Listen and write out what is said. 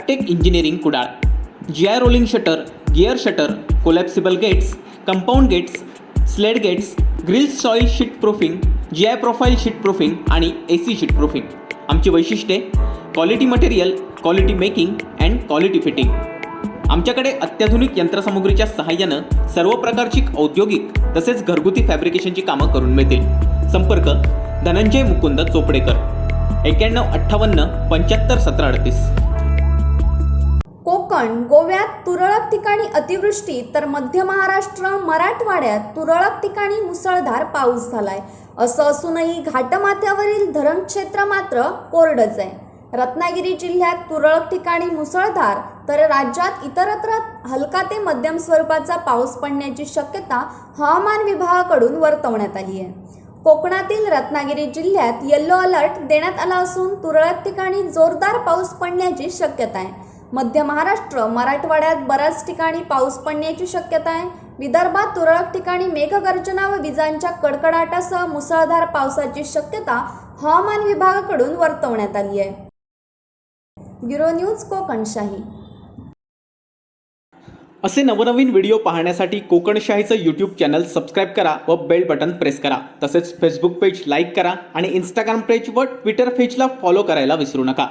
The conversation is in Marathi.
ॲपटेक engineering Kudal, GI rolling shutter, gear shutter, collapsible gates, compound gates, slide gates, grills soil sheet proofing, GI profile sheet proofing आणि AC शीट प्रूफिंग. आमची वैशिष्ट्ये: quality material, quality making and quality fitting. आमच्याकडे अत्याधुनिक यंत्रसामुग्रीच्या सहाय्यानं सर्व प्रकारची औद्योगिक तसेच घरगुती फॅब्रिकेशनची कामं करून मिळतील. संपर्क: धनंजय मुकुंद चोपडेकर, 9158 75 1738. कोकण, गोव्यात तुरळक ठिकाणी अतिवृष्टी तर मध्य महाराष्ट्र, मराठवाड्यात तुरळक ठिकाणी मुसळधार पाऊस झालाय. असं असूनही घाटमाथ्यावरील धरण क्षेत्र मात्र कोरडच आहे. रत्नागिरी जिल्ह्यात तुरळक ठिकाणी मुसळधार तर राज्यात इतरत्र हलका ते मध्यम स्वरूपाचा पाऊस पडण्याची शक्यता हवामान विभागाकडून वर्तवण्यात आली आहे. कोकणातील रत्नागिरी जिल्ह्यात येलो अलर्ट देण्यात आला असून तुरळक ठिकाणी जोरदार पाऊस पडण्याची शक्यता आहे. मध्य महाराष्ट्र, मराठवाड्यात बऱ्याच ठिकाणी पाऊस पडण्याची शक्यता आहे. विदर्भात तुरळक ठिकाणी मेघगर्जना व विजांच्या कडकडाटासह मुसळधार पावसाची शक्यता हवामान विभागाकडून वर्तवण्यात आली आहे. Bureau news, Kokanshahi. असे नवनवीन व्हिडिओ पाहण्यासाठी कोकणशाहीचं यूट्यूब चॅनल सबस्क्राईब करा व बेल बटन प्रेस करा. तसेच फेसबुक पेज लाईक करा आणि इंस्टाग्राम पेज व ट्विटर पेजला फॉलो करायला विसरू नका.